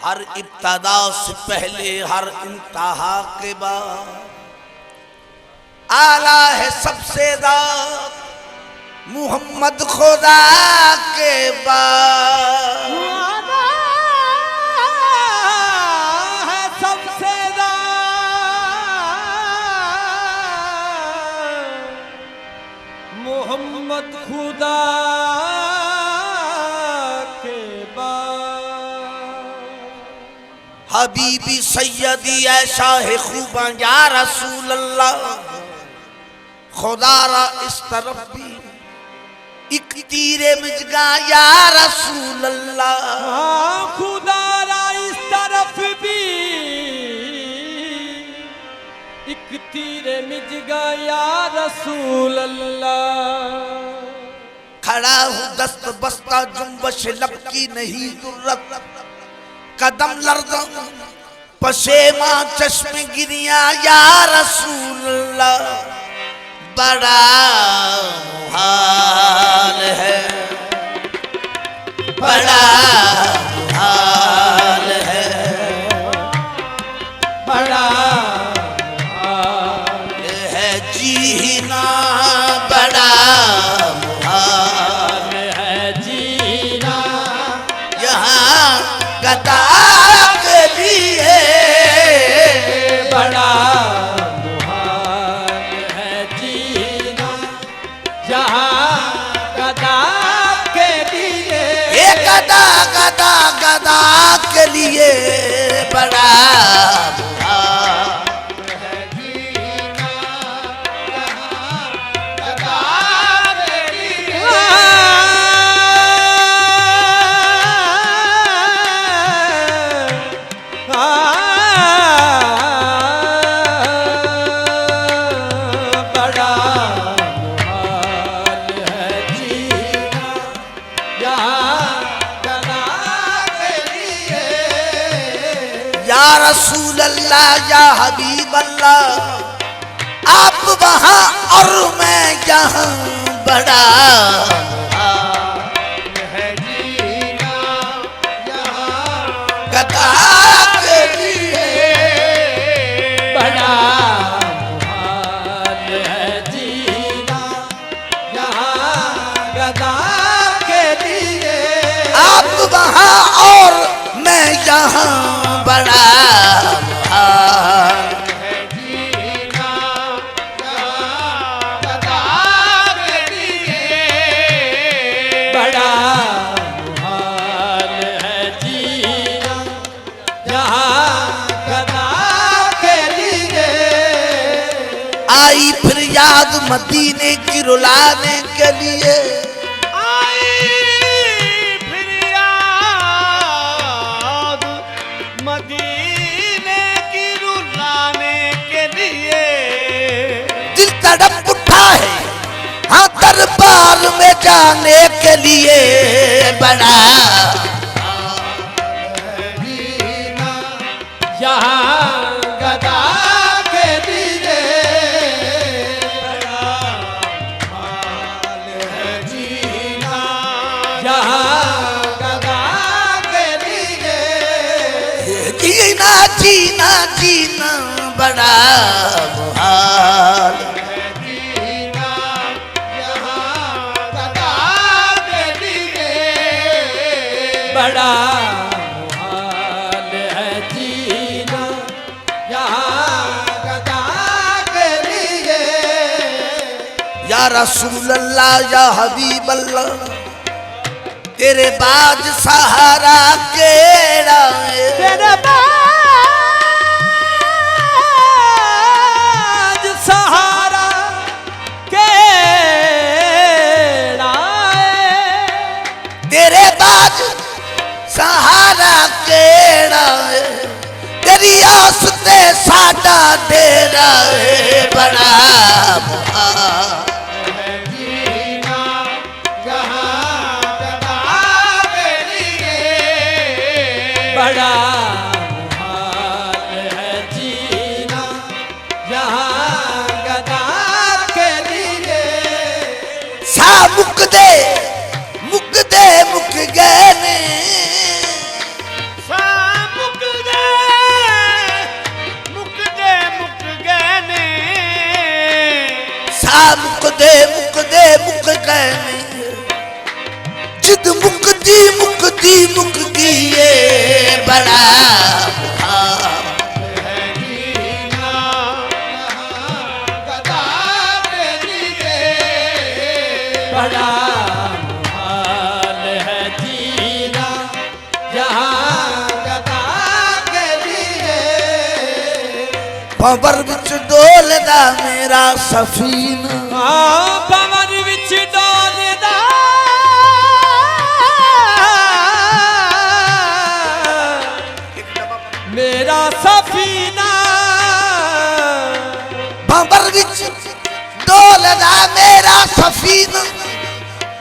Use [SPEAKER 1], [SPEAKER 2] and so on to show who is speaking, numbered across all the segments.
[SPEAKER 1] हर इब्तदा से पहले हर इंतहा के बाद आला है सबसे ज़्यादा मुहम्मद खुदा के बाद
[SPEAKER 2] है सबसे ज़्यादा मोहम्मद खुदा के बाद
[SPEAKER 1] हबीबी सैयदी ऐसा है खूबा या रसूल अल्लाह खुदारा इस तरफ भी एक तीरे मिजगा या रसूल अल्लाह
[SPEAKER 2] खुदारा इस तरफ भी एक तीरे मिजगा या रसूल अल्लाह
[SPEAKER 1] खड़ा हूँ दस्त बस्ता जुम्बश लब की नहीं जुर्रत कदम लर्ज़म पशेमा चश्मे गिरिया या रसूल अल्लाह बड़ा मुहाल है बड़ा मुहाल है
[SPEAKER 2] बड़ा
[SPEAKER 1] मुहाल है जीना बड़ा मुहाल
[SPEAKER 2] है जीना
[SPEAKER 1] यहाँ गदा के लिए
[SPEAKER 2] बड़ा मुहाल है जीना जहाँ गदा के लिए
[SPEAKER 1] गदा गदा गदा के लिए बड़ा मुहाल
[SPEAKER 2] है जीना जहाँ गदा के लिए बड़ा मुहाल है जीना यहाँ गदा के लिए
[SPEAKER 1] या रसूल अल्लाह या हबीब अल्लाह आप वहाँ और मैं यहाँ बड़ा
[SPEAKER 2] है जीना यहाँ
[SPEAKER 1] गदा के लिए
[SPEAKER 2] बड़ा मुहाल है जीना यहाँ गदा के लिए
[SPEAKER 1] आप वहाँ और मैं यहाँ बड़ा मुहाल
[SPEAKER 2] है जीना यहाँ गदा के लिए बड़ा मुहाल है जीना यहाँ गदा के लिए
[SPEAKER 1] आई फिर याद मदीने की रुलाने के लिए
[SPEAKER 2] फिर याद मदीने की रुलाने के लिए
[SPEAKER 1] दिल तड़प उठा है हाँ दरबार में जाने के लिए बड़ा
[SPEAKER 2] जीना यहाँ गदा के लिए बड़ा हाल है जीना यहाँ गदा के लिए
[SPEAKER 1] जीना जीना जीना बड़ा मुहाल
[SPEAKER 2] जीना यहाँ गदा के लिए बड़ा मुहाल है जीना यहाँ गदा के लिए
[SPEAKER 1] या रसूल अल्लाह या हबीब अल्लाह तेरे बाज सहारा केड़ा है
[SPEAKER 2] तेरे बाज सहारा केड़ा
[SPEAKER 1] तेरे बाज सहारा केड़ा है तेरी आस ते साडा डेरा है बड़ा मुहाल
[SPEAKER 2] है जीना जहाँ गदा के लिए बड़ा मुहाल है जीना जहाँ गदा के लिए
[SPEAKER 1] सा मुक दे मुक गए ने
[SPEAKER 2] सामु
[SPEAKER 1] कहने जिद मुक्ति मुक्ति मुक्ति ये बड़ा मुहाल
[SPEAKER 2] है जीना गदा के लिए बड़ा मुहाल है जीना जहाँ गदा के लिए
[SPEAKER 1] पवर विच डोलदा मेरा सफीना
[SPEAKER 2] पवन विच डोलदा मेरा सफीना
[SPEAKER 1] पवर विच डोलदा मेरा सफीना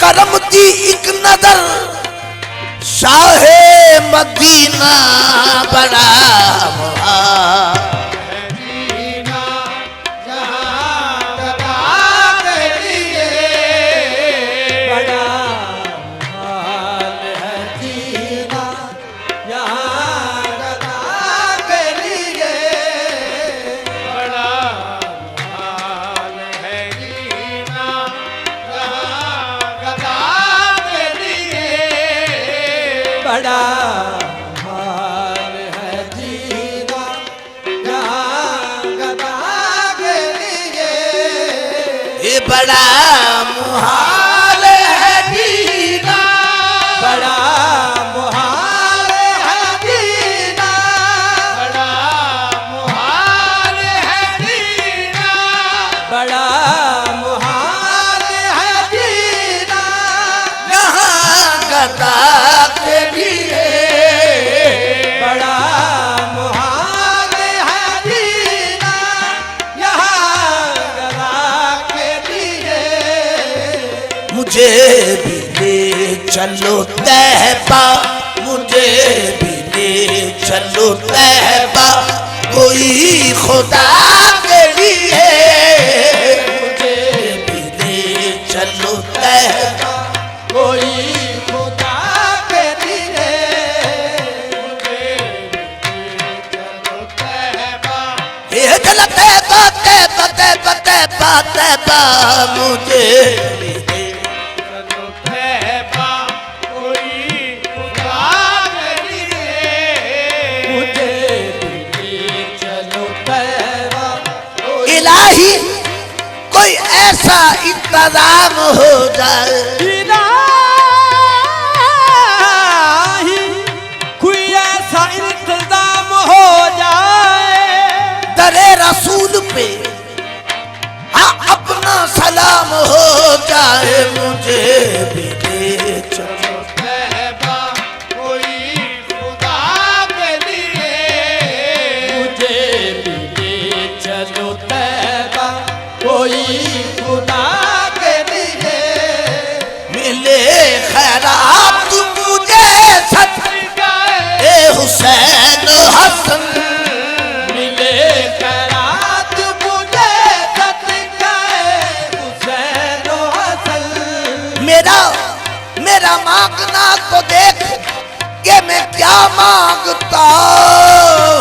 [SPEAKER 1] करम दी एक नजर शाहे मदीना बड़ा मुहाल
[SPEAKER 2] बड़ा हाल है जीना जहाँ गदा के लिए
[SPEAKER 1] ये बड़ा मुहाल है जीना
[SPEAKER 2] बड़ा मुहाल है जीना बड़ा मुहाल है जीना बड़ा मुहाल है जीना
[SPEAKER 1] यहाँ गदा के लिए
[SPEAKER 2] बड़ा मुहाल है जीना यहाँ गदा के लिए
[SPEAKER 1] मुझे भी ले चलो तहबा मुझे भी ले चलो तहबा कोई खुदा के लिए मुझे भी ले चलो तहबा
[SPEAKER 2] कोई खुदा के लिए मुझे चलो तहबा
[SPEAKER 1] ये चल तहबा तहबा तहबा तहबा तहबा मुझे भी ले
[SPEAKER 2] चलो तहबा कोई खुदा के लिए मुझे चलो तहबा
[SPEAKER 1] इलाही कोई ऐसा इंतजाम हो जाए
[SPEAKER 2] कोई ऐसा इंतजाम हो जाए
[SPEAKER 1] दरे रसूल पे हाँ अपना सलाम हो जाए मुझे भी ले चलो
[SPEAKER 2] तहबा कोई खुदा के लिए मुझे भी ले चलो तहबा कोई खुदा के लिए
[SPEAKER 1] मिले खैरात मुझे सच ए हुसैन हसन
[SPEAKER 2] मिले खैरात मुझे सदकाए हुसैन हसन
[SPEAKER 1] मेरा मेरा मांगना तो देख कि मैं क्या मांगता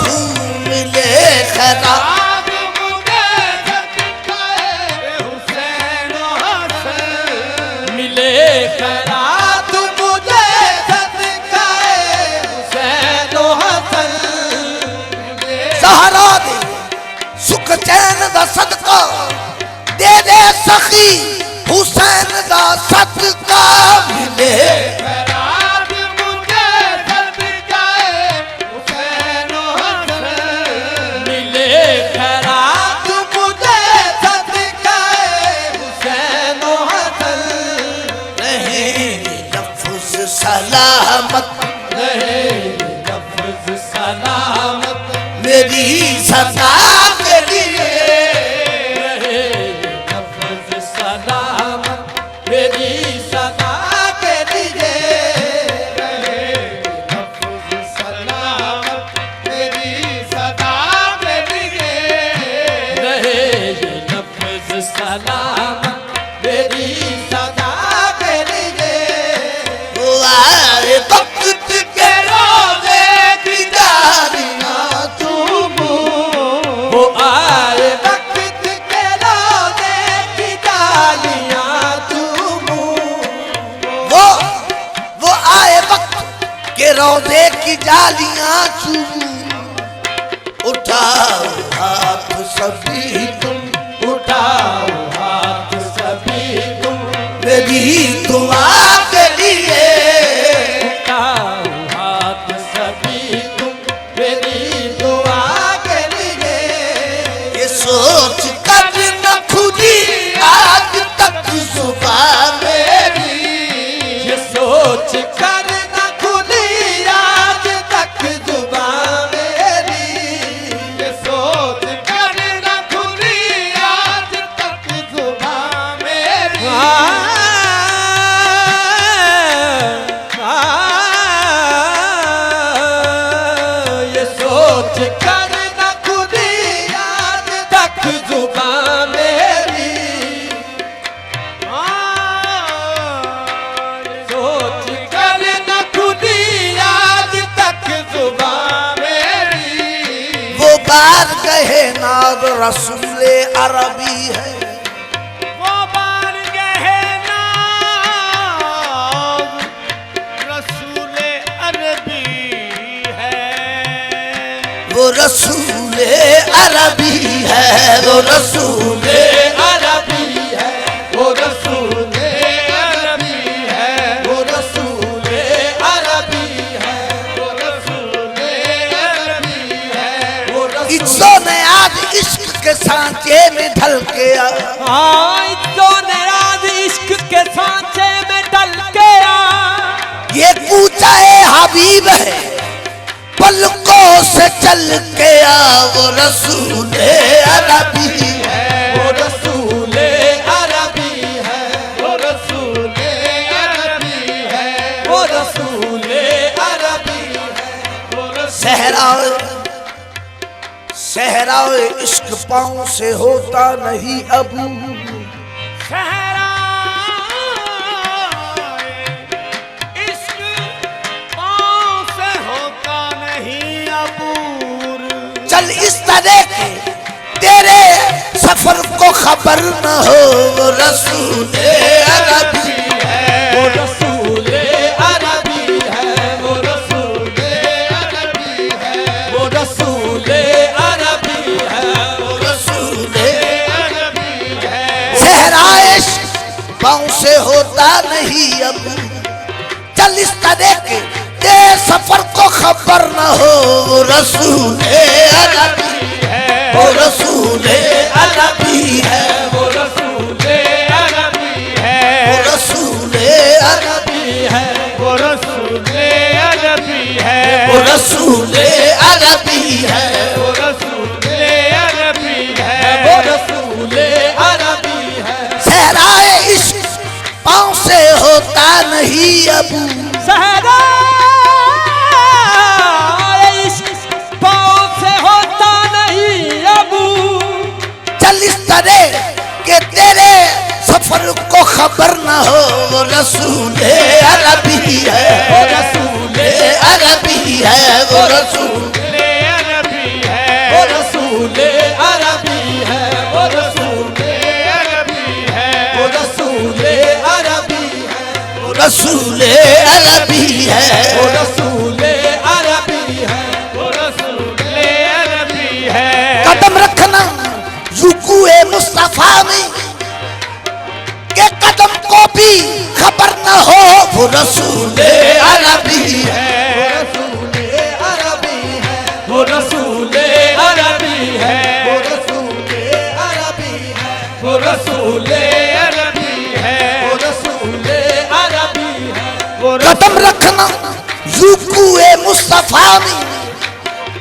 [SPEAKER 1] हूँ मिले खैरात
[SPEAKER 2] आज मुझे सदकाए हुसैन हसन मिले खैरात मुझे सदकाए हुसैन हसन
[SPEAKER 1] सहारा दे सुख चैन दा सदका दे दे सखी हुसैन दा सदका मिले
[SPEAKER 2] खैरात मुझे सदकाए हुसैन हसन मिले खैरात मुझे सदकाए हुसैन हसन
[SPEAKER 1] रहे लफ्ज सलामत
[SPEAKER 2] रहे लफ्ज सलामत
[SPEAKER 1] मेरी सदा के लिए
[SPEAKER 2] रहे लफ्ज सलामत मेरी सदा के लिए रहे लफ्ज सलामत मेरी सदा के लिए रहे लफ्ज सलामत मेरी सदा के लिए
[SPEAKER 1] वो आए वक्त के रोज़े की जालियां तुम
[SPEAKER 2] वो आए वक्त के रोज़े की डालियां चूमूं
[SPEAKER 1] के जालियां चूमू। उठाओ हाथ सभी तुम,
[SPEAKER 2] उठाओ हाथ सभी तुम,
[SPEAKER 1] मेरी दुआ के लिए।
[SPEAKER 2] उठाओ हाथ सभी तुम, मेरी दुआ के लिए।
[SPEAKER 1] ये सोच कर न खुदी आज तक जुबान मेरी,
[SPEAKER 2] ये सोच कर न खुली आज तक जुबान मेरी, ये सोच कर न खुली आज तक जुबान मेरी। ये सोच कर न खुली आज तक जुबान मेरी, सोच कर न खुदी आज तक जुबान मेरी।
[SPEAKER 1] वो बार गए नाद रसूले अरबी है,
[SPEAKER 2] वो बार गए नाज रसूले अरबी है,
[SPEAKER 1] वो रसूले अरबी है, वो रसूले
[SPEAKER 2] अरबी है, वो रसूले अरबी है, वो रसूले अरबी है, वो रसूले अरबी है, वो
[SPEAKER 1] इज्जो ने आज इश्क के सांचे में ढल के आ।
[SPEAKER 2] तो नाराज इश्क के सांचे में डल के आ।
[SPEAKER 1] ये कूचा हबीब है पलकों से चल के आ, वो रसूले अरबी है,
[SPEAKER 2] वो रसूले अरबी है, वो रसूले अरबी है, वो रसूले अरबी है, वो
[SPEAKER 1] सहराए सहराए इश्क पाँव से होता नहीं अब,
[SPEAKER 2] सहरा इश्क पाँव से होता नहीं अबूर।
[SPEAKER 1] चल इस तरह के तेरे सफर को खबर न हो, वो रसूले अरबी
[SPEAKER 2] वो रसूले अरबी है, वो रसूले अरबी है, वो रसूले अरबी है,
[SPEAKER 1] वो रसूले
[SPEAKER 2] अरबी है।
[SPEAKER 1] सहराइश पाँव से होता नहीं अब, चल इस तरह के तेरे सफर को खबर न हो, वो रसूले अरबी है, वो रसूले अरबी है,
[SPEAKER 2] वो रसूले अरबी है,
[SPEAKER 1] वो रसूले अरबी
[SPEAKER 2] है, वो रसूले अरबी है,
[SPEAKER 1] वो रसूले अरबी है,
[SPEAKER 2] वो रसूले अरबी है, वो रसूले अरबी है।
[SPEAKER 1] सहराए इश्क पाँव से होता नहीं अब,
[SPEAKER 2] सहरा इश्क पाँव से होता नहीं अबू।
[SPEAKER 1] चल इस तरह के तेरे सफर को खबर न हो, वो रसूले अरबी है,
[SPEAKER 2] वो रसूले
[SPEAKER 1] अरबी है, वो रसूल
[SPEAKER 2] अरबी है, वो रसूले अरबी है, वो रसूले अरबी है, वो रसूले अरबी है,
[SPEAKER 1] वो रसूले अरबी है,
[SPEAKER 2] वो रसूले अरबी है, वो रसूले अरबी है।
[SPEAKER 1] कदम रखना रुकुए मुस्तफा में के कदम को भी खबर न हो, वो रसूले अरबी है,
[SPEAKER 2] वो रसूले अरबी है, वो रसूले अरबी है, वो रसूले अरबी है, वो रसूले अरबी है, वो
[SPEAKER 1] कदम रखना रुकुए मुस्तफा में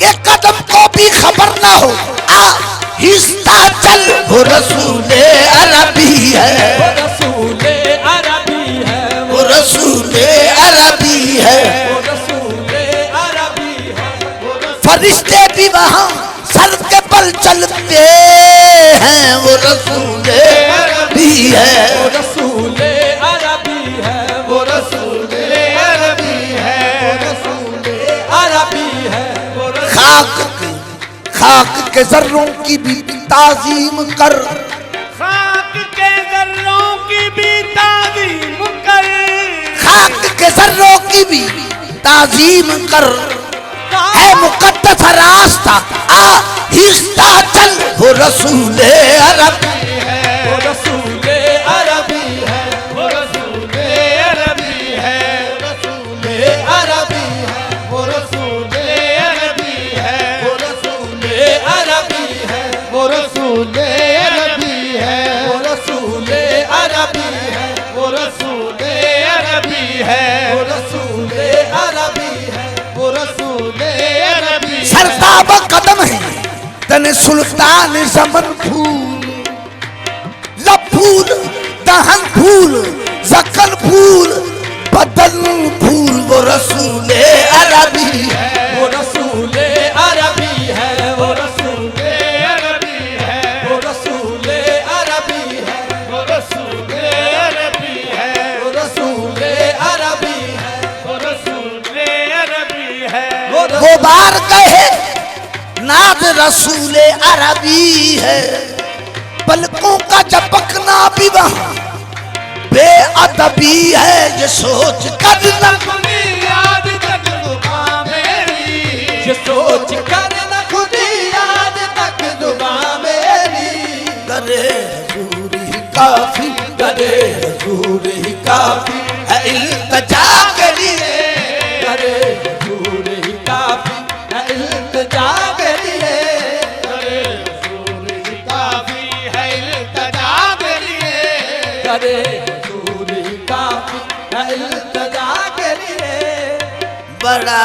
[SPEAKER 1] के कदम को भी खबर न हो, आहिस्ता चल, वो रसूले अरबी है,
[SPEAKER 2] वो रसूले अरबी है,
[SPEAKER 1] वो रसूले अरबी है,
[SPEAKER 2] वो रसूले अरबी है, वो
[SPEAKER 1] फरिश्ते भी वहाँ सर के बल चलते हैं, वो रसूले अरबी है,
[SPEAKER 2] वो रसूले अरबी है, वो रसूले अरबी है, वो रसूले अरबी है, वो
[SPEAKER 1] खाक के जर्रों की भी ताजीम कर,
[SPEAKER 2] खाक के जर्रों की भी ताजीम कर,
[SPEAKER 1] खाक के जर्रों की भी ताजीम कर, आहिस्ता आहिस्ता चल वो रसूले अरबी
[SPEAKER 2] है, वो रसूले अरबी है, वो रसूले अरबी है, रसूले अरबी है, वो रसूले अरबी है, वो रसूले अरबी है, वो रसूले अरबी है, वो रसूले अरबी है, वो रसूले अरबी है, वो रसूले अरबी है, वो रसूले अरबी है।
[SPEAKER 1] सरताब कदम है तने सुल्तान जमन फूल लब फूल दहन फूल जकन फूल बदन फूल वो रसूले अरबी है,
[SPEAKER 2] वो रसूले अरबी है, वो रसूले अरबी है, वो रसूले अरबी है, वो रसूले अरबी है, वो रसूले अरबी है, वो रसूले अरबी है,
[SPEAKER 1] वो बार कहे नाद रसूले अरबी है पलकों का झपकना भी वहाँ बेअदबी है ये सोच कर न
[SPEAKER 2] खुदी याद तक जुबां मेरी, ये सोच कर न खुदी याद तक जुबां मेरी,
[SPEAKER 1] करे हजूर ही काफी करे हजूर ही काफी है इल्तिजा के लिए
[SPEAKER 2] करे हजूर ही काफी है इल्तिजा के लिए, करे हजूर ही काफी है इल्तिजा के लिए, करे हजूर ही काफी है इल्तिजा के लिए।
[SPEAKER 1] बड़ा